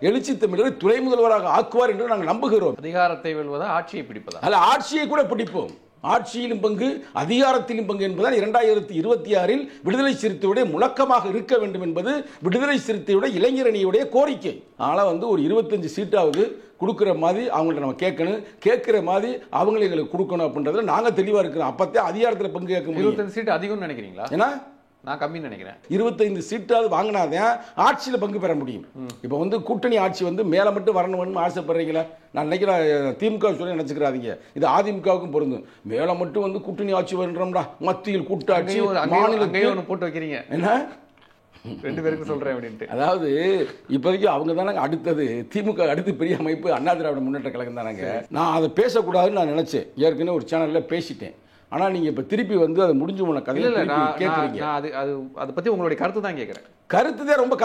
எழுச்சி தமிழரை துணை முதல்வராக ஆக்குவார் என்று நாங்கள் நம்புகிறோம். அதிகாரத்தை வெல்வதா ஆட்சியை பிடிப்பதா? அல்ல, ஆட்சியை கூட பிடிப்போம். ஆட்சியிலும் பங்கு அதிகாரத்திலும் பங்கு என்பதால் 2026 விடுதலை சிறுத்தையுடைய முழக்கமாக இருக்க வேண்டும் என்பது விடுதலை சிறுத்தையுடைய இளைஞரணியுடைய கோரிக்கை. ஆனால் ஒரு 25 சீட்டாவது கொடுக்குற மாதிரி அவங்கள்ட்ட நம்ம கேட்கணும், கேட்கிற மாதிரி அவங்களை எங்களுக்கு கொடுக்கணும் அப்படின்றதுல நாங்கள் தெளிவாக இருக்கிறோம். அப்பத்தே அதிகாரத்தில் பங்கு கேட்க முடியும். 25 சீட்டு அதிகம்னு நினைக்கிறீங்களா? ஏன்னா நான் கம்மின்னு நினைக்கிறேன். 25 சீட்டாவது வாங்கினாதான் ஆட்சியில் பங்கு பெற முடியும். இப்போ கூட்டணி ஆட்சி மேலே மட்டும் வரணும்னு ஆசைப்படுறீங்களா? நான் நினைக்கிறேன் திமுக சொல்லி நினைச்சுக்கிறாதீங்க, இது அதிமுகவுக்கும் பொருந்தும். மேலே மட்டும் கூட்டணி ஆட்சி வரும்டா, மத்தியில் கூட்டாட்சி, மாநிலம் போட்டு வைக்கிறீங்க என்ன 2 பேருக்கு சொல்றேன் அப்படின்ட்டு. அதாவது இப்போதைக்கு அவங்க தானே அடுத்தது, திமுக அடுத்து பெரிய அமைப்பு அண்ணா திராவிட முன்னேற்ற கழகம் தானங்க. நான் அதை பேசக்கூடாதுன்னு நான் நினைச்சேன், ஏற்கனவே ஒரு சேனல்ல பேசிட்டேன். ஆனா நீங்க இப்ப திருப்பி அதை முடிஞ்சு போன கதையை கேட்குறீங்க. அதை பத்தி உங்களுடைய கருத்து தான் கேட்கிறேன். கருத்து தான் ரொம்ப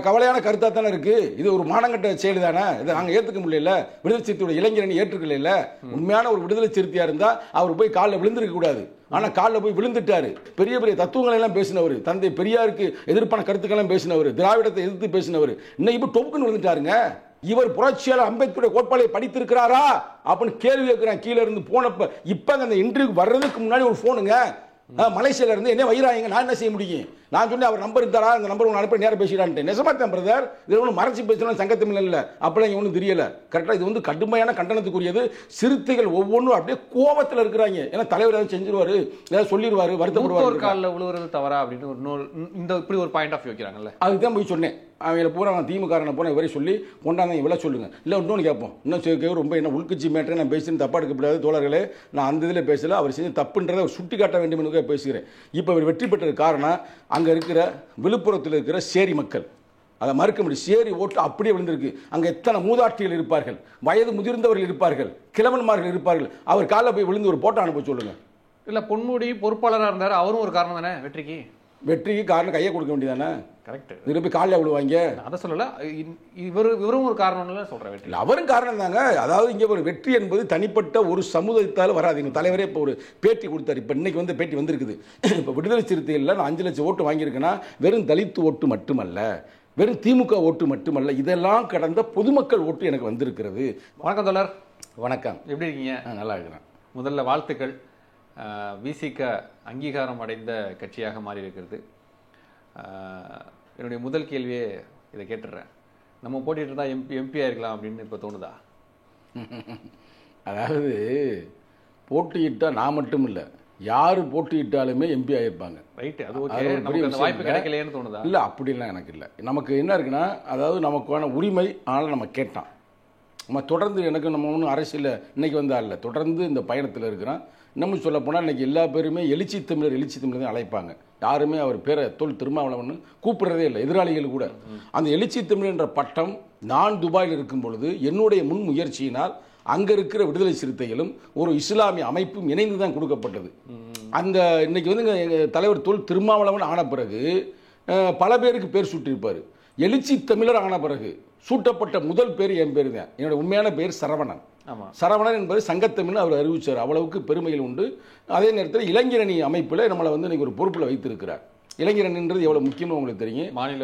கவலையான கருத்தா தானே இருக்கு. இது ஒரு மானங்கட்ட செயல் தானே, இதை நாங்கள் ஏற்றுக்க முடியல. விடுதலை சிறுத்தையோட இளைஞரணி ஏற்றுக்கல. உண்மையான ஒரு விடுதலை சிறுத்தையா இருந்தா அவர் போய் காலில் விழுந்திருக்க கூடாது. ஆனா காலில் போய் விழுந்துட்டாரு. பெரிய பெரிய தத்துவங்களை எல்லாம் பேசினவர், தந்தை பெரியாருக்கு எதிர்ப்பான கருத்துக்கள் பேசினவர், திராவிடத்தை எதிர்த்து பேசினவர், இன்னைக்கு இப்போ டொப்புக்குன்னு விழுந்துட்டாருங்க. இவர் புரட்சியாளர் அம்பேத்கருடைய கோட்பாடை படித்திருக்கிறாரா அப்படின்னு கேள்வி கேட்கிறேன். கீழே இருந்து போனப்ப இப்ப அந்த இன்டர்வியூ வர்றதுக்கு முன்னாடி ஒரு போனுங்க மலேசியால இருந்து என்ன வைராங்க, நான் என்ன செய்ய முடியும்? நான் சொன்னேன் அவர் நம்பர் இருந்தாரா, அந்த நம்பர் ஒன்று அனுப்பி நேரம் பேசிடான்ட்டு. நெசமாத்தேன் பிரதர், இது ஒன்றும் மறைச்சி பேசணும் சங்கத்தமிழ் இல்லை, அப்படிலாம் ஒன்றும் தெரியல. கரெக்டாக இது கடுமையான கண்டனத்துக்குரியது. சிறுத்தைகள் ஒவ்வொன்றும் அப்படியே கோபத்தில் இருக்கிறாங்க. ஏன்னா தலைவர் ஏதாவது செஞ்சிருவாரு, ஏதாவது சொல்லிடுவாரு, வருத்தப்படுவார். காலில் விழுவுறது தவறா அப்படின்னு இந்த இப்படி ஒரு பாயிண்ட் ஆஃப் வியூ வைக்கிறாங்கல்ல, அதுதான் போய் சொன்னேன். அவங்களை பூரா திமுக போன இவரை சொல்லி கொண்டாந்து இவ்வளோ சொல்லுங்க, இல்லை இன்னொன்று கேட்போம், இன்னும் ரொம்ப என்ன உள்கட்சி மேட்டரை நான் பேசுன்னு தப்பா எடுக்கப்படாது தோழர்களே. நான் அந்த இதில் பேசல, அவர் செஞ்ச தப்புன்றதை அவர் சுட்டி காட்ட வேண்டும் என்று பேசுகிறேன். இப்போ அவர் வெற்றி பெற்றது காரணம் அங்கே இருக்கிற விழுப்புரத்தில் இருக்கிற சேரி மக்கள். அதை மறுக்க முடியும். சேரி ஓட்டு அப்படியே விழுந்திருக்கு. அங்கே எத்தனை மூதாட்டிகள் இருப்பார்கள், வயது முதிர்ந்தவர்கள் இருப்பார்கள், கிழவன்மார்கள் இருப்பார்கள். அவர் காலைல போய் விழுந்து ஒரு போட்டோ அனுப்ப சொல்லுங்க. இல்லை பொன்முடி பொறுப்பாளராக இருந்தார், அவரும் ஒரு காரணம் தானே வெற்றிக்கு காரணம் கையை கொடுக்க வேண்டியதானே. கரெக்ட். திருப்பி காலில் விழுவாங்க. அதை சொல்லல, இவரும் ஒரு காரணம் சொல்றேன். வெற்றி அவரும் காரணம் தாங்க. அதாவது இங்கே ஒரு வெற்றி என்பது தனிப்பட்ட ஒரு சமுதாயத்தால் வராது. எங்கள் தலைவரே இப்போ ஒரு பேட்டி கொடுத்தாரு. இப்போ இன்னைக்கு பேட்டி வந்திருக்குது. இப்போ விடுதலை சிறுத்தைகளில் நான் 5 லட்சம் ஓட்டு வாங்கியிருக்கேன்னா வெறும் தலித்து ஓட்டு மட்டுமல்ல, வெறும் திமுக ஓட்டு மட்டுமல்ல, இதெல்லாம் கடந்த பொதுமக்கள் ஓட்டு எனக்கு வந்திருக்கிறது. வணக்கம் தோழர். வணக்கம். எப்படி இருக்கீங்க? நல்லா இருக்கிறேன். முதல்ல வாழ்த்துக்கள். விசிக அங்கீகாரம் அடைந்த கட்சியாக மாறி இருக்கிறது. என்னுடைய முதல் கேள்வியே இதை கேட்டுடுறேன். நம்ம போட்டிட்டு இருந்தால் எம்பி ஆயிருக்கலாம் அப்படின்னு இப்போ தோணுதா? அதாவது போட்டியிட்டால் நான் மட்டும் இல்லை, யார் போட்டியிட்டாலுமே எம்பி ஆகிருப்பாங்க. ரைட்டு, அது ஓகே. நமக்கு அந்த வாய்ப்பு கிடைக்கலையேன்னு தோணுதா? இல்லை, அப்படிலாம் எனக்கு இல்லை. நமக்கு என்ன இருக்குன்னா, அதாவது நமக்கான உரிமை, ஆனால் நம்ம கேட்டான். நம்ம தொடர்ந்து எனக்கு நம்ம ஒன்றும் அரசியல் இன்னைக்கு வந்தால் இல்லை, தொடர்ந்து இந்த பயணத்தில் இருக்கிறோம். இன்னமும் சொல்ல போனால் இன்றைக்கி எல்லா பேருமே எழுச்சி தமிழர் தான் அழைப்பாங்க. யாருமே அவர் பேரை திருமாவளவன் கூப்பிடுறதே இல்லை, எதிராளிகள் கூட. அந்த எழுச்சி தமிழர் என்ற பட்டம் நான் துபாயில் இருக்கும் பொழுது என்னுடைய முன் முயற்சியினால் அங்கே இருக்கிற விடுதலை சிறுத்தைகளும் ஒரு இஸ்லாமிய அமைப்பும் இணைந்து தான் கொடுக்கப்பட்டது. அந்த இன்னைக்கு எங்கள் தலைவர் திருமாவளவன் ஆன பிறகு பல பேருக்கு பேர் சூட்டியிருப்பார். எழுச்சி தமிழர் ஆன பிறகு சூட்டப்பட்ட முதல் பேர் என் பேர் தான். என்னோட உண்மையான பேர் சரவணன். சரவணன் என்பது சங்கத்தமிழ்னு அவர் அறிவிச்சார். அவ்வளவுக்கு பெருமையில் உண்டு. அதே நேரத்தில் இளைஞரணி அமைப்பில் நம்மளை இன்னைக்கு ஒரு பொறுப்பில் வைத்திருக்கிறார். இளைஞரணின்றது எவ்வளோ முக்கியம்னு உங்களுக்கு தெரியும். மாநில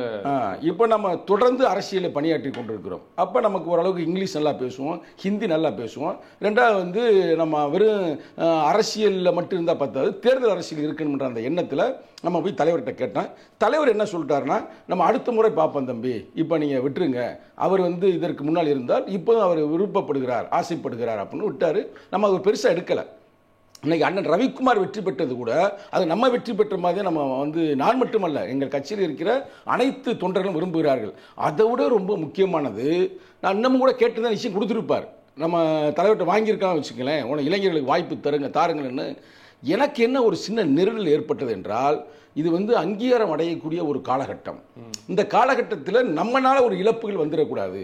இப்போ நம்ம தொடர்ந்து அரசியலில் பணியாற்றி கொண்டிருக்கிறோம். அப்போ நமக்கு ஓரளவுக்கு இங்கிலீஷ் நல்லா பேசுவோம், ஹிந்தி நல்லா பேசுவோம். ரெண்டாவது நம்ம வெறும் அரசியலில் மட்டும் இருந்தால் பார்த்தாது, தேர்தல் அரசியல் இருக்கணுன்ற அந்த எண்ணத்தில் நம்ம போய் தலைவர்கிட்ட கேட்டோம். தலைவர் என்ன சொல்லிட்டாருன்னா, நம்ம அடுத்த முறை பார்ப்போம் தம்பி, இப்போ நீங்கள் விட்டுருங்க. அவர் இதற்கு முன்னால் இருந்தால் இப்போதும் அவர் விருப்பப்படுகிறார், ஆசைப்படுகிறார் அப்படின்னு விட்டார். நம்ம அது பெருசாக எடுக்கலை. இன்னைக்கு அண்ணன் ரவிக்குமார் வெற்றி பெற்றது கூட அது நம்ம வெற்றி பெற்ற மாதிரி நம்ம நான் மட்டுமல்ல, எங்கள் கட்சியில் இருக்கிற அனைத்து தொண்டர்களும் விரும்புகிறார்கள். அதை விட ரொம்ப முக்கியமானது, நான் இன்னமும் கூட கேட்டுதான் விஷயம் கொடுத்துருப்பார். நம்ம தலைவர்கிட்ட வாங்கியிருக்கான்னு வச்சுக்கலேன், உனக்கு இளைஞர்களுக்கு வாய்ப்பு தாருங்கள்னு. எனக்கு என்ன ஒரு சின்ன நெருடல் ஏற்பட்டது என்றால், இது அங்கீகாரம் அடையக்கூடிய ஒரு காலகட்டம். இந்த காலகட்டத்தில் நம்மளால ஒரு இழப்புகள் வந்துடக்கூடாது.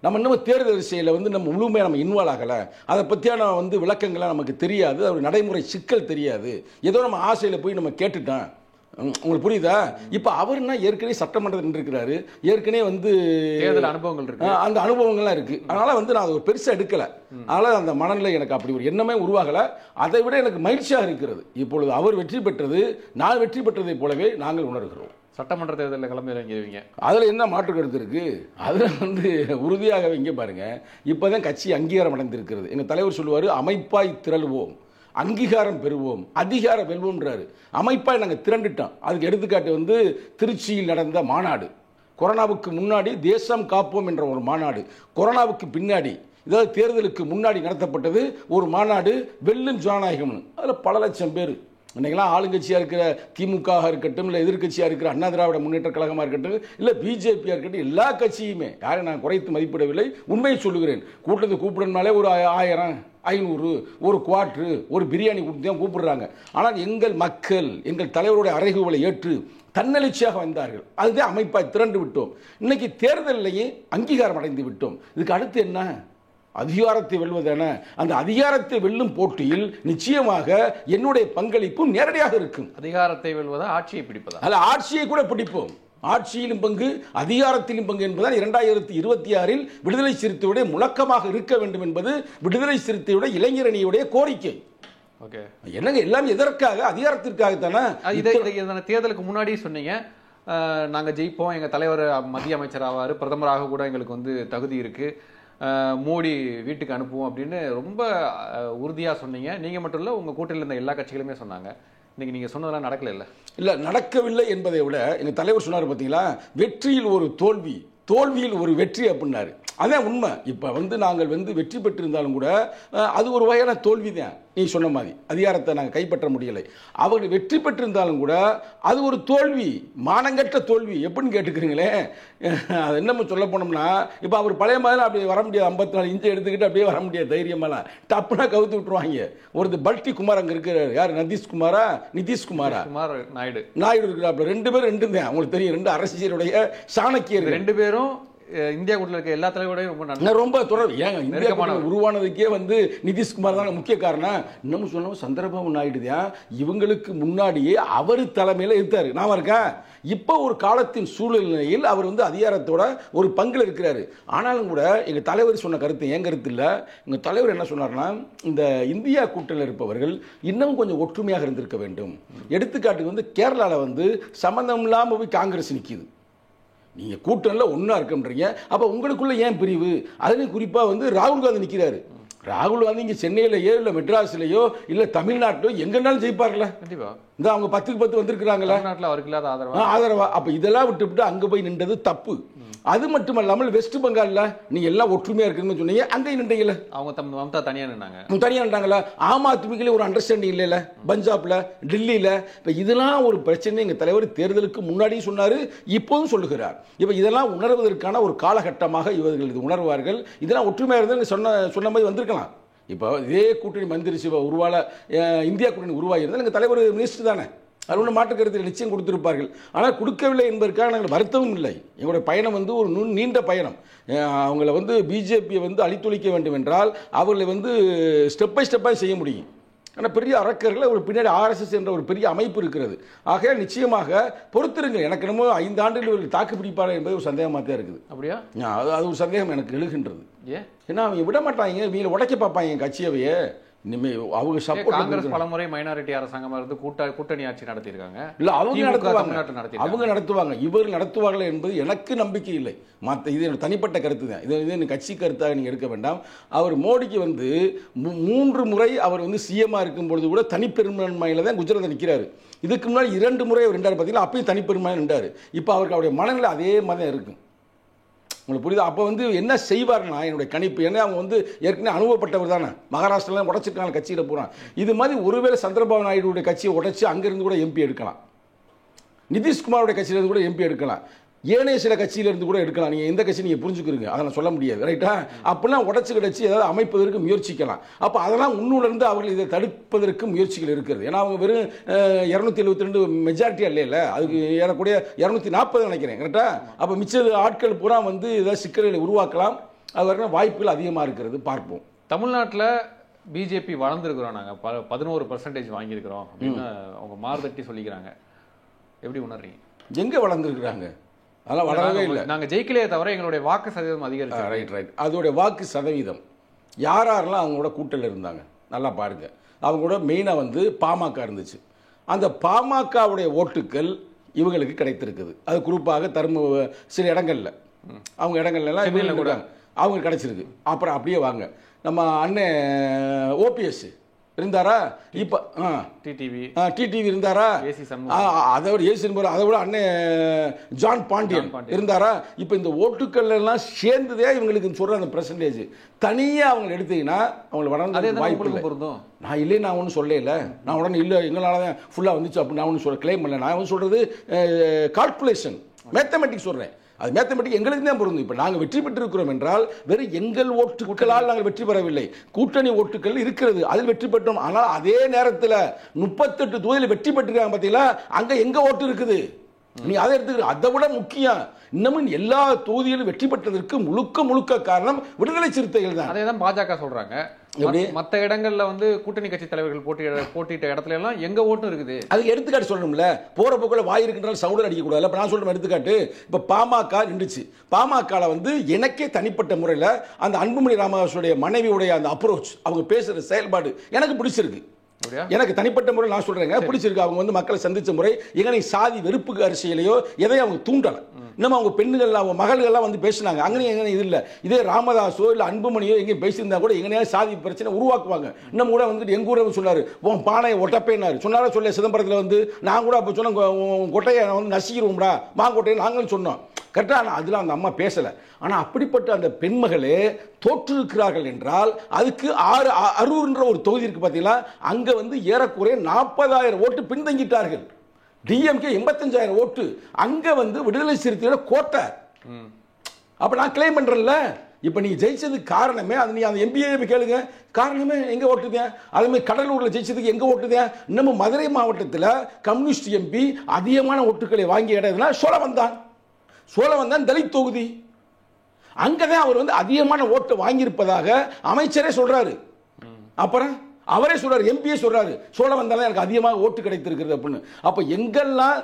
நம்ம இன்னும் தேர்தல் அரசியலில் நம்ம முழுமையாக நம்ம இன்வால்வ் ஆகலை. அதை பற்றியான விளக்கங்கள்லாம் நமக்கு தெரியாது, ஒரு நடைமுறை சிக்கல் தெரியாது. ஏதோ நம்ம ஆசையில் போய் நம்ம கேட்டுட்டோம். உங்களுக்கு புரியுதா? இப்போ அவர்னா ஏற்கனவே சட்டமன்றத்தில் நின்றுருக்கிறாரு, ஏற்கனவே தேர்தல் அனுபவங்கள் இருக்கு, அந்த அனுபவங்கள்லாம் இருக்கு. அதனால நான் அதை ஒரு பெருசாக எடுக்கலை. அதனால் அந்த மனநிலை எனக்கு அப்படி ஒரு எண்ணமே உருவாகலை. அதை விட எனக்கு மகிழ்ச்சியாக இருக்கிறது. இப்பொழுது அவர் வெற்றி பெற்றது நான் வெற்றி பெற்றதை போலவே நாங்கள் உணர்கிறோம். சட்டமன்ற தேர்தலில் கிளம்பி இறங்கிடுவீங்க. அதில் என்ன மாற்று கருத்து இருக்குது? அதில் வந்து உறுதியாகவே இங்கே பாருங்கள், இப்போ தான் கட்சி அங்கீகாரம் அடைந்திருக்கிறது. எங்கள் தலைவர் சொல்லுவார், அமைப்பாய் திரளுவோம், அங்கீகாரம் பெறுவோம், அதிகாரம் வெல்வோம்ன்றாரு. அமைப்பாய் நாங்கள் திரண்டுட்டோம். அதுக்கு எடுத்துக்காட்டு வந்து திருச்சியில் நடந்த மாநாடு. கொரோனாவுக்கு முன்னாடி தேசம் காப்போம் என்ற ஒரு மாநாடு, கொரோனாவுக்கு பின்னாடி இதாவது தேர்தலுக்கு முன்னாடி நடத்தப்பட்டது ஒரு மாநாடு, வெல்லும் ஜனநாயகம்னு. அதில் பல லட்சம் பேர். இன்றைக்கெல்லாம் ஆளுங்கட்சியாக இருக்கிற திமுக இருக்கட்டும், இல்லை எதிர்கட்சியாக இருக்கிற அண்ணா திராவிட முன்னேற்ற கழகமாக இருக்கட்டும், இல்லை பிஜேபியாக இருக்கட்டும், எல்லா கட்சியுமே, யாரை நான் குறைத்து மதிப்பிடவில்லை, உண்மையை சொல்லுகிறேன். கூட்டத்துக்கு கூப்பிடனாலே ஒரு 1000, 500, ஒரு குவாட்ரு, ஒரு பிரியாணி கொடுத்து தான் கூப்பிடுறாங்க. ஆனால் எங்கள் மக்கள் எங்கள் தலைவருடைய அறைகூவலை ஏற்று தன்னெழுச்சியாக வந்தார்கள். அதுதான் அமைப்பாய் திரண்டு விட்டோம். இன்னைக்கு தேர்தலையே அங்கீகாரம் அடைந்து விட்டோம். இதுக்கு அடுத்து என்ன? அதிகாரத்தை வெல்வதான? அந்த அதிகாரத்தை வெல்லும் போட்டியில் நிச்சயமாக என்னுடைய பங்களிப்பும் நேரடியாக இருக்கும். அதிகாரத்தை வெல்வதா ஆட்சியை பிடிப்பதா? அல்ல, ஆட்சியை கூட பிடிப்போம். ஆட்சியிலும் பங்கு, அதிகாரத்திலும் பங்கு என்பதால் 2026 விடுதலை சிறுத்தையுடைய முழக்கமாக இருக்க வேண்டும் என்பது விடுதலை சிறுத்தையுடைய இளைஞரணியுடைய கோரிக்கை. ஓகே, என்னங்க எல்லாம் எதற்காக? அதிகாரத்திற்காக தானே. தேர்தலுக்கு முன்னாடி சொன்னீங்க, நாங்கள் ஜெயிப்போம், எங்கள் தலைவர் மத்திய அமைச்சர் ஆவார், பிரதமராக கூட எங்களுக்கு வந்து தகுதி இருக்கு, மோடி வீட்டுக்கு அனுப்புவோம் அப்படின்னு ரொம்ப உறுதியாக சொன்னீங்க. நீங்கள் மட்டும் இல்லை, உங்கள் கூட்டத்தில் இருந்த எல்லா கட்சிகளுமே சொன்னாங்க. இன்னைக்கு நீங்கள் சொன்னதெல்லாம் நடக்கல. இல்லை, நடக்கவில்லை என்பதை விட எங்கள் தலைவர் சொன்னார் பார்த்தீங்களா, வெற்றியில் ஒரு தோல்வி, தோல்வியில் ஒரு வெற்றி அப்படின்னாரு. அதான் உண்மை. இப்போ வந்து நாங்கள் வந்து வெற்றி பெற்றிருந்தாலும் கூட அது ஒரு வகையான தோல்வி தான். நீ சொன்ன மாதிரி அதிகாரத்தை நாங்கள் கைப்பற்ற முடியலை. அவர்கள் வெற்றி பெற்றிருந்தாலும் கூட அது ஒரு தோல்வி, மானங்கட்ட தோல்வி. எப்படின்னு கேட்டுக்கிறீங்களே, அது என்னமோ சொல்ல போனோம்னா, இப்போ அவர் பழைய மாதிரி அப்படி வர முடியாது. 54 இன்ச்சு எடுத்துக்கிட்டு அப்படியே வர முடியாது தைரியமெல்லாம். டப்புனா கவுத்து விட்டுருவாங்க. ஒரு பல்டி குமார் அங்கே இருக்கிறார். யார்? நிதிஷ்குமாரா நாயுடு இருக்கிறாப்புல. 2 பேரும் 2 தான். அவங்களுக்கு தெரியும், 2 அரசியலுடைய சாணக்கியர். 2 பேரும் இந்தியா கூட்டத்தில் இருக்க எல்லா தலைவரோடையும் ரொம்ப தொடர்பு. ஏங்க இந்தியா கூட்டணி உருவானதுக்கே வந்து நிதிஷ்குமார் தான் முக்கிய காரணம். இன்னமும் சொன்னோம், சந்திரபாபு நாயுடு தான் இவங்களுக்கு முன்னாடியே அவர் தலைமையில் இருந்தார். நான் இருக்கேன். இப்போ ஒரு காலத்தின் சூழ்நிலையில் அவர் வந்து அதிகாரத்தோட ஒரு பங்கில் இருக்கிறாரு. ஆனாலும் கூட எங்கள் தலைவர் சொன்ன கருத்து என் கருத்து இல்லை. எங்கள் தலைவர் என்ன சொன்னார்னா, இந்த இந்தியா கூட்டணியில் இருப்பவர்கள் இன்னும் கொஞ்சம் ஒற்றுமையாக இருந்திருக்க வேண்டும். எடுத்துக்காட்டுக்கு வந்து கேரளாவில் வந்து சம்பந்தம் இல்லாமல் போய் காங்கிரஸ் நிற்கிது. நீங்கள் கூட்டணியில் ஒன்றா இருக்கன்றீங்க, அப்போ உங்களுக்குள்ள ஏன் பிரிவு? அதுலேயும் குறிப்பாக வந்து ராகுல் காந்தி நிற்கிறாரு. ராகுல் காந்தி இங்கே சென்னையிலேயோ இல்லை மெட்ராஸ்லேயோ இல்லை தமிழ்நாட்டிலோ எங்கன்னாலும் ஜெயிப்பார்ல. கண்டிப்பாக. இந்த அவங்க 10க்கு 10 வந்திருக்கிறாங்களா நாட்டில், அவருக்கு இல்லாத ஆதரவா? அப்போ இதெல்லாம் விட்டு அங்கே போய் நின்றது தப்பு. அது மட்டுமல்லாமல் வெஸ்ட் பெங்காலில் நீங்கள் எல்லாம் ஒற்றுமையாக இருக்குன்னு சொன்னீங்க, அங்கேயும் நின்றீங்களே. அவங்க மம்தா தனியாக நின்றாங்களா? ஆம் ஆத்மிகளே ஒரு அண்டர்ஸ்டாண்டிங் இல்லைல்ல, பஞ்சாப்ல, டெல்லியில். இப்போ இதெல்லாம் ஒரு பிரச்சனை. எங்கள் தலைவர் தேர்தலுக்கு முன்னாடியும் சொன்னார், இப்போதும் சொல்லுகிறார். இப்போ இதெல்லாம் உணர்வதற்கான ஒரு காலகட்டமாக இவர்கள் இது உணர்வார்கள். இதெல்லாம் ஒற்றுமையாக இருந்தால் சொன்ன மாதிரி வந்திருக்கலாம். இப்போ இதே கூட்டணி மந்திரிச்சு உருவால இந்தியா கூட்டணி உருவாகியிருந்தால் எங்கள் தலைவர் மினிஸ்டர் தானே, அது ஒன்று மாற்று கருத்தில் நிச்சயம் கொடுத்திருப்பார்கள். ஆனால் கொடுக்கவில்லை என்பதற்காக நாங்கள் வருத்தமும் இல்லை. எங்களுடைய பயணம் வந்து ஒரு நீண்ட பயணம். அவங்கள வந்து பிஜேபியை வந்து அழித்தொழிக்க வேண்டும் என்றால் அவர்களை வந்து ஸ்டெப் பை ஸ்டெப்பாக செய்ய முடியும். ஆனால் பெரிய அரக்கர்களை ஒரு பின்னாடி ஆர்எஸ்எஸ் என்ற ஒரு பெரிய அமைப்பு இருக்கிறது. ஆக நிச்சயமாக பொறுத்திருங்க. எனக்கு என்னமோ 5 ஆண்டுகள் இவர்கள் தாக்கு பிடிப்பார்கள் என்பது ஒரு சந்தேகமாக தான் இருக்குது. அப்படியா? அது ஒரு சந்தேகம் எனக்கு எழுகின்றது. ஏன்னா அவங்க விட மாட்டாங்க, இவங்களை உடைக்க பார்ப்பாங்க கட்சியவையே. இனிமேல் அவங்க சப்போர்ட். காங்கிரஸ் பலமுறை மைனாரிட்டி அரசாங்கமாக இருந்து கூட்டணி ஆட்சி நடத்தியிருக்காங்க. இல்லை, அவங்க நடத்துவாங்க, இவர் நடத்துவார்கள் என்பது எனக்கு நம்பிக்கை இல்லை. மற்ற இது தனிப்பட்ட கருத்து தான். இது கட்சி கருத்தாக நீங்கள் எடுக்க வேண்டாம். அவர் மோடிக்கு வந்து 3 முறை அவர் வந்து சிஎம்மாக இருக்கும் பொழுது கூட தனிப்பெரும்பான்மையில் தான் குஜராத்தில் நிற்கிறாரு. இதுக்கு முன்னாடி 2 முறை அவர் நின்றார் பார்த்தீங்களா, அப்பயும் தனிப்பெரும்பான்மை நின்றார். இப்போ அவருக்கு அவருடைய மனநிலை அதே மாதிரி தான் இருக்கும். உங்களுக்கு புரியுது? அப்போ வந்து என்ன செய்வார்னா, என்னுடைய கணிப்பு, ஏன்னா அவங்க வந்து ஏற்கனவே அனுபவப்பட்டவர் தானே. மகாராஷ்டிராவில் உடச்சிருக்காங்க கட்சியில் போகிறான். இது மாதிரி ஒருவேளை சந்திரபாபு நாயுடைய கட்சியை உடைச்சி அங்கேருந்து கூட எம்பி எடுக்கலாம், நிதிஷ்குமாரோட கட்சியிலேருந்து கூட எம்பி எடுக்கலாம், ஏனைய சில கட்சியிலிருந்து கூட எடுக்கலாம். நீங்கள் எந்த கட்சி நீங்கள் புரிஞ்சுக்கிறீங்க, அதை நான் சொல்ல முடியாது, ரைட்டா? அப்படிலாம் உடச்சி கிடச்சி ஏதாவது அமைப்பதற்கு முயற்சிக்கலாம். அப்போ அதெல்லாம் உன்னுணர்ந்து அவர்கள் இதை தடுப்பதற்கு முயற்சிகள் இருக்கிறது. ஏன்னா அவங்க வெறும் 272 மெஜாரிட்டியாக இல்லைல்ல, அதுக்கு ஏறக்கூடிய 240 நினைக்கிறேன், கரெக்டா? அப்போ மிச்ச ஆட்கள் பூரா வந்து ஏதாவது சிக்கல்களை உருவாக்கலாம். அது வரைக்கும் வாய்ப்புகள் அதிகமாக இருக்கிறது. பார்ப்போம். தமிழ்நாட்டில் பிஜேபி வளர்ந்துருக்குறோம், நாங்கள் 11% வாங்கியிருக்கிறோம் அப்படின்னு அவங்க மாறுதட்டி சொல்லிக்கிறாங்க. எப்படி உணர்றீங்க? எங்கே வளர்ந்துருக்குறாங்க? அதெல்லாம் வளரவே இல்லை. நாங்கள் ஜெயிக்கலையே தவிர எங்களுடைய வாக்கு சதவீதம் அதிகரிச்சு. ரைட். அதோடைய வாக்கு சதவீதம் யாரெல்லாம் அவங்களோட கூட்டத்தில் இருந்தாங்க நல்லா பாருங்க. அவங்களோட மெயினாக வந்து பாமக இருந்துச்சு. அந்த பாமகவுடைய ஓட்டுக்கள் இவங்களுக்கு கிடைத்திருக்குது. அது குறிப்பாக சில இடங்கள்ல அவங்க இடங்கள்லாம் இவங்க கூட அவங்க கிடைச்சிருக்கு. அப்புறம் அப்படியே வாங்க நம்ம அண்ணன் ஓபிஎஸ் இருந்தாரா? இப்போ டிடிவி இருந்தாரா? அதை விட ஏசி அதை விட அண்ணன் ஜான் பாண்டியன் இருந்தாரா? இப்போ இந்த ஓட்டுக்கள் எல்லாம் சேர்ந்ததே இவங்களுக்கு சொல்ற அந்த பெர்சன்டேஜ் தனியாக அவங்க எடுத்தீங்கன்னா அவங்களுக்கு வளர்ந்து வாய்ப்பு இல்லை. நான் இல்லை, நான் ஒன்றும் சொல்லல, நான் உடனே இல்லை எங்களால தான் ஃபுல்லாக வந்துச்சு அப்படின்னு நான் ஒன்றும் சொல்ல கிளைம் பண்ணல. நான் வந்து சொல்றது கால்குலேஷன், மேத்தமெட்டிக்ஸ் சொல்கிறேன். அது மேத்தமெட்டிக் எங்களுக்கு தான் பொருந்தும். இப்போ நாங்கள் வெற்றி பெற்றிருக்கிறோம் என்றால் வெறும் எங்கள் ஓட்டுக்களால் நாங்கள் வெற்றி பெறவில்லை, கூட்டணி ஓட்டுகள் இருக்கிறது, அதில் வெற்றி பெற்றோம். ஆனால் அதே நேரத்தில் 38 தொகுதியில் வெற்றி பெற்றிருக்காங்க பார்த்தீங்களா, அங்கே எங்க ஓட்டு இருக்குது நீ அதை எடுத்துக்கிற. அதை விட முக்கியம், இன்னமும் எல்லா தொகுதியிலும் வெற்றி பெற்றதற்கு முழுக்க காரணம் விடுதலை சிறுத்தைகள் தான். அதே தான் பாஜக சொல்றாங்க. மற்ற இடங்கள்ல வந்து கூட்டணி கட்சி தலைவர்கள் போட்டியிட்ட இடத்துல எல்லாம் எங்க ஓட்டும் இருக்குது. அதுக்கு எடுத்துக்காட்டு சொல்லணும்ல, போற போக்குல வாய் இருக்கின்றால் சவுண்டர் அடிக்க கூடாது. இப்ப நான் சொல்றேன் எடுத்துக்காட்டு. இப்ப பாமக நின்றுச்சு. பாமக வந்து எனக்கே தனிப்பட்ட முறையில் அந்த அன்புமணி ராமதாஸுடைய மனைவியுடைய அந்த அப்ரோச், அவங்க பேசுற செயல்பாடு எனக்கு பிடிச்சிருக்கு. எனக்கு தனிப்பட்ட முறை நான் சொல்றேங்க பிடிச்சிருக்கு. அவங்க வந்து மக்களை சந்திச்ச முறை எங்கனை சாதி வெறுப்புக்கு அரசியலையோ எதையும் அவங்க தூண்டல. இன்னும் அவங்க பெண்கள் அவங்க மகள்கள்லாம் வந்து பேசினாங்க. அங்கே எங்கே இது இல்லை. இதே ராமதாஸோ இல்லை அன்புமணியோ எங்கேயும் பேசியிருந்தா கூட எங்கனையா சாதி பிரச்சனை உருவாக்குவாங்க. இன்னும் கூட வந்துட்டு எங்க ஊரை சொன்னாரு உன் பானையை ஒட்டப்பேனாரு சொன்னாரா சொல்ல சிதம்பரத்தில் வந்து நான் கூட அப்போ சொன்ன கொட்டையை வந்து நசிக்கிறோம்டா மாங்கொட்டையை நாங்களும் சொன்னோம் கரெக்டாக. அதில் அந்த அம்மா பேசலை. ஆனால் அப்படிப்பட்ட அந்த பெண்மகளே தோற்றிருக்கிறார்கள் என்றால் அதுக்கு அரூர்ன்ற ஒரு தொகுதி இருக்கு பார்த்தீங்களா, அங்கே வந்து ஏறக்குறைய 40,000 ஓட்டு பின்தங்கிட்டார்கள். டிஎம்கே 85,000 ஓட்டு. அங்கே வந்து விடுதலை சிறுத்தையோட கோட்டை. அப்போ நான் கிளைம் பண்ணுறேன்ல, இப்போ நீ ஜெயிச்சதுக்கு காரணமே அது. நீ அந்த எம்பிஏ கேளுங்க, காரணமே எங்கே ஓட்டுதேன். அதேமாதிரி கடலூரில் ஜெயிச்சதுக்கு எங்கே ஓட்டுதேன். நம்ம மதுரை மாவட்டத்தில் கம்யூனிஸ்ட் எம்பி அதிகமான ஓட்டுக்களை வாங்கிய இடம்னா சோழவந்தான் தலித் தொகுதி. அங்கதான் அவர் வந்து அதிகமான ஓட்டு வாங்கியிருப்பதாக அமைச்சரே சொல்றாரு. அப்புறம் அவரே சொல்றாரு, எம்பியே சொல்றாரு, சோழவந்தான் எனக்கு அதிகமாக ஓட்டு கிடைத்திருக்கிறது அப்படின்னு. அப்ப எங்கெல்லாம்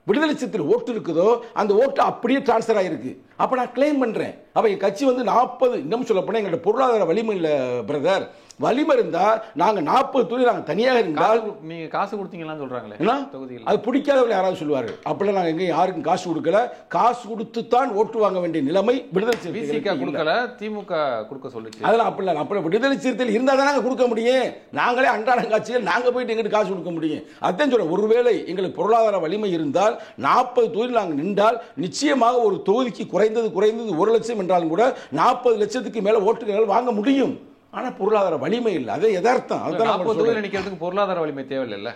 விடுதலை சிறுத்தைகள் ஓட்டு இருக்குதோ அந்த ஓட்டு அப்படியே டிரான்ஸ்ஃபர் ஆயிருக்கு. அப்ப நான் கிளைம் பண்றேன். அப்ப என் கட்சி வந்து 40 இன்னும் சொல்ல போனா எங்களோட பொருளாதார வலிமை இல்ல பிரதர். வலிமை இருந்தா நாங்க 40 தொகுதி நாங்க தனியாக இருந்தால் நீங்க காசு கொடுத்தீங்களான்னு சொல்றாங்களே தொகுதியில், அது பிடிக்காதவர்கள் யாராவது சொல்லுவார்கள். அப்படிலாம் நாங்க எங்க யாருக்கும் காசு கொடுக்கல. காசு கொடுத்து தான் ஓட்டு வாங்க வேண்டிய நிலைமை விடுதலை சிறுத்தைகள் கொடுக்கல, திமுக கொடுக்க சொல்லுச்சு. அதெல்லாம் அப்படிலாம் அப்படி விடுதலை சிறுத்தைகள் இருந்தா தான் நாங்க கொடுக்க முடியும். நாங்களே அன்றாட காட்சியில் நாங்க போயிட்டு எங்கிட்ட காசு கொடுக்க முடியும். அதான் சொல்றேன், ஒருவேளை எங்களுக்கு பொருளாதார வலிமை இருந்தால் 40 தொகுதியில் நாங்கள் நின்றால் நிச்சயமாக ஒரு தொகுதிக்கு குறைந்தது 1 லட்சம் என்றாலும் கூட 40 லட்சத்துக்கு மேல ஓட்டுகள் வாங்க முடியும். ஆனா பொருளாதார வலிமை இல்லை. அதே யதார்த்தம். நிக்கிறதுக்கு பொருளாதார வலிமை தேவையில்லை,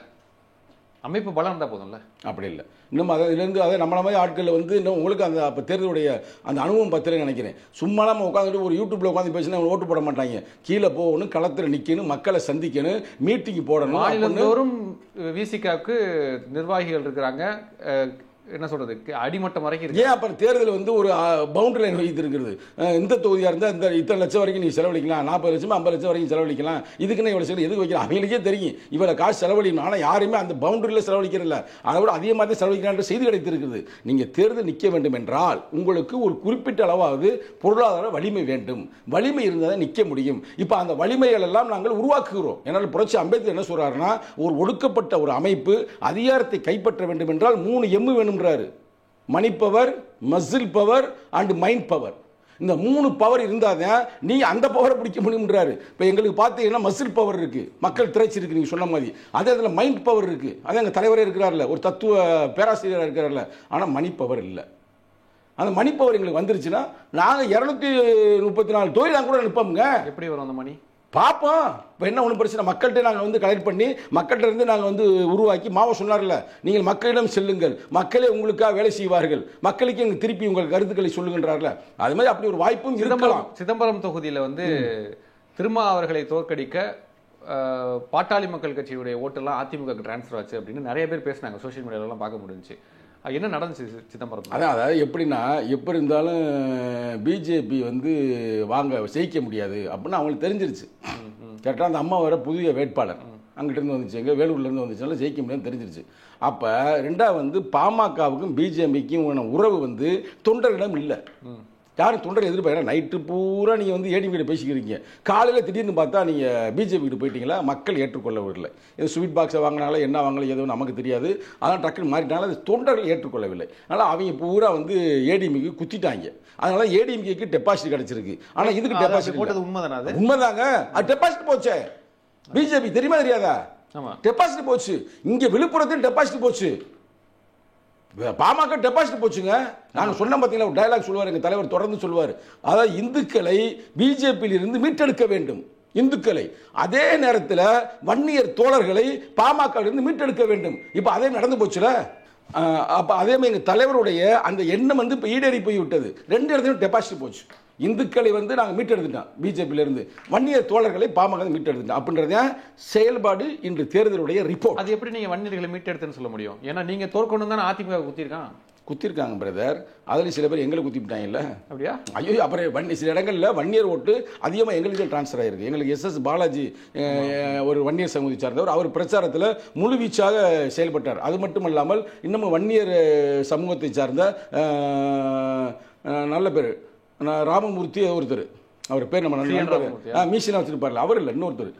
அமைப்பு பலம் இருந்தா போதும்ல. அப்படி இல்லை. இன்னும் அதிலிருந்து அதை நம்மள மாதிரி ஆட்கள் வந்து இன்னும் உங்களுக்கு அந்த அப்போ தேர்தலுடைய அந்த அனுபவம் பத்திரன்னு நினைக்கிறேன். சும்மா நம்ம உட்காந்துட்டு ஒரு யூடியூப்ல உட்காந்து பேசினா ஓட்டு போட மாட்டாங்க. கீழே போகணும், களத்தில் நிற்கணும், மக்களை சந்திக்கணும், மீட்டிங் போடணும். மாநிலந்தோறும் விசிகாவுக்கு நிர்வாகிகள் இருக்கிறாங்க, என்ன சொல்றது, அடிமட்டம் வரைக்கும் இருக்கு. ஏன் அப்புறம் தேர்தல் வந்து ஒரு பவுண்டரி லைன் வைத்து இருக்கிறது. இந்த தொகுதியா இருந்தால் இந்த இத்தனை லட்சம் வரைக்கும் நீ செலவழிக்கலாம், 40 லட்சம் 50 லட்சம் வரைக்கும் செலவழிக்கலாம். இதுக்குன்னு இவ்வளவு சரி எதுக்கு வைக்கலாம், அவங்களுக்கே தெரியும் இவ்வளவு காசு செலவழிக்கணும். ஆனால் யாருமே அந்த பவுண்டரியில் செலவழிக்கிறதில்ல, அதை விட அதிகமாக தான் செலவழிக்கிறான்ற செய்தி கிடைத்திருக்குது. நீங்க தேர்தல் நிற்க வேண்டும் என்றால் உங்களுக்கு ஒரு குறிப்பிட்ட அளவாவது பொருளாதார வலிமை வேண்டும். வலிமை இருந்தால் நிற்க முடியும். இப்போ அந்த வலிமைகள் எல்லாம் நாங்கள் உருவாக்குகிறோம். என்னால் புரட்சி அம்பேத்கர் என்ன சொல்றாருன்னா, ஒரு ஒடுக்கப்பட்ட ஒரு அமைப்பு அதிகாரத்தை கைப்பற்ற வேண்டும் என்றால் 3 M வேணும். Money power, muscle power and mind power. இந்த 3 பவர் இருந்தாதான் நீ அந்த பவரை பிடிக்க முடியும்ன்றாரு. இப்போ எங்களுக்கு பார்த்தீங்கன்னா மசில் பவர் இருக்கு, மக்கள் திரைச்சி இருக்கு நீங்க சொன்ன மாதிரி. அதே அதில் மைண்ட் பவர் இருக்கு, அதே எங்கள் தலைவரே இருக்கிறார்ல, ஒரு தத்துவ பேராசிரியராக இருக்கிறார்ல. ஆனால் மணி பவர் இல்லை. அந்த மணி பவர் எங்களுக்கு வந்துருச்சுன்னா நாங்கள் 234 தொழில் நாங்கள் கூட நிற்போம்ங்க. எப்படி வரும் அந்த மணி பார்ப்போம். இப்போ என்ன ஒன்றும் பிரச்சனை, மக்கள்கிட்ட நாங்கள் வந்து கலெக்ட் பண்ணி மக்கள்கிட்ட இருந்து நாங்கள் வந்து உருவாக்கி மாவ சொன்னார்ல, நீங்கள் மக்களிடம் செல்லுங்கள், மக்களே உங்களுக்காக வேலை செய்வார்கள், மக்களுக்கு எங்கள் திருப்பி உங்கள் கருத்துக்களை சொல்லுகின்றார்ல. அது மாதிரி அப்படி ஒரு வாய்ப்பும் இருக்கலாம். சிதம்பரம் தொகுதியில் வந்து திருமா அவர்களை தோற்கடிக்க பாட்டாளி மக்கள் கட்சியுடைய ஓட்டெல்லாம் அதிமுக டிரான்ஸ்ஃபர் ஆச்சு அப்படின்னு நிறைய பேர் பேசினாங்க, சோசியல் மீடியாலலாம் பார்க்க முடிஞ்சுச்சு. என்ன நடந்துச்சு சிதம்பரம்? அதாவது எப்படின்னா, எப்படி இருந்தாலும் பிஜேபி வந்து ஜெயிக்க முடியாது அப்படின்னு அவங்களுக்கு தெரிஞ்சிருச்சு. கரெக்டாக அந்த அம்மா வர புதிய வேட்பாளர் அங்கிட்டிருந்து வந்துச்சு, எங்கே வேலூர்லேருந்து வந்துச்சுனால ஜெயிக்க முடியாதுன்னு தெரிஞ்சிருச்சு. அப்போ ரெண்டாவது வந்து பாமகவுக்கும் பிஜேபிக்கும் உறவு வந்து தொண்டரிடம் இல்லை. யாரும் தொண்டரை எதிர்பார்க்க நைட்டு பூரா நீங்கள் வந்து ஏடிஎம்கிட்ட பேசிக்கிறீங்க, காலையில் திடீர்னு பார்த்தா நீங்கள் பிஜேபிக்கிட்ட போயிட்டீங்களா, மக்கள் ஏற்றுக்கொள்ளவில்லை. இது ஸ்வீட் பாக்ஸை வாங்கினால என்ன வாங்கல எதுவும் நமக்கு தெரியாது, அதான் டக்குன்னு மாறிட்டாலும் அது தொண்டர்கள் ஏற்றுக்கொள்ளவில்லை. அதனால் அவங்க பூரா வந்து ஏடிஎம்க்கு குத்திட்டாங்க. அதனால ஏடிஎம்கேக்கு டெபாசிட் கிடைச்சிருக்கு. ஆனால் இதுக்கு டெபாசிட் போட்டது உண்மைதானே? அது உண்மைதாங்க. அது டெபாசிட் போச்சே பிஜேபி, தெரியுமா தெரியாதா? டெபாசிட் போச்சு. இங்கே விழுப்புரத்தில் டெபாசிட் போச்சு, பாமக டெபாசிட் போச்சுங்க. நாங்கள் சொன்ன பார்த்தீங்களா, ஒரு டயலாக் சொல்லுவார் எங்கள் தலைவர், தொடர்ந்து சொல்லுவார். அதாவது இந்துக்களை பிஜேபியில் இருந்து மீட்டெடுக்க வேண்டும், இந்துக்களை. அதே நேரத்தில் வன்னியர் தோழர்களை பாமக இருந்து மீட்டெடுக்க வேண்டும். இப்போ அதே நடந்து போச்சுல. அப்போ அதே மாதிரி எங்கள் தலைவருடைய அந்த எண்ணம் வந்து இப்போ ஈடேறி போய் விட்டது. 2 இடத்துலையும் டெபாசிட் போச்சு. இந்துக்களை வந்து நாங்கள் மீட்டெடுத்துட்டோம் பிஜேபியிலிருந்து, வன்னியர் தோழர்களை பாமக மீட்டெடுத்துட்டோம் அப்படின்றத செயல்பாடு இன்று தேர்தலுடைய ரிப்போர்ட். அது எப்படி நீங்கள் வன்னியர்களை மீட்டெடுத்துன்னு சொல்ல முடியும்? ஏன்னா நீங்கள் தோற்கொண்டு தானே அதிமுக குத்திருக்காங்க பிரதர். அதில் சில பேர் எங்களை குத்திவிட்டாங்கல்ல. அப்படியா? ஐயோ, அப்புறம் சில இடங்களில் வன்னியர் ஓட்டு அதிகமாக எங்களுக்கு ட்ரான்ஸ்ஃபர் ஆயிருக்கு. எங்களுக்கு SS பாலாஜி ஒரு வன்னியர் சமூகத்தை சார்ந்தவர், அவர் பிரச்சாரத்தில் முழுவீச்சாக செயல்பட்டார். அது மட்டும் இல்லாமல் இன்னமும் வன்னியர் சமூகத்தை சார்ந்த நல்ல பேர் ராமமூர்த்தி ஒருத்தர், அவர் பேர் நம்ம மீசனா வச்சிருப்பார்ல, அவர் இல்லை இன்னொருத்தர்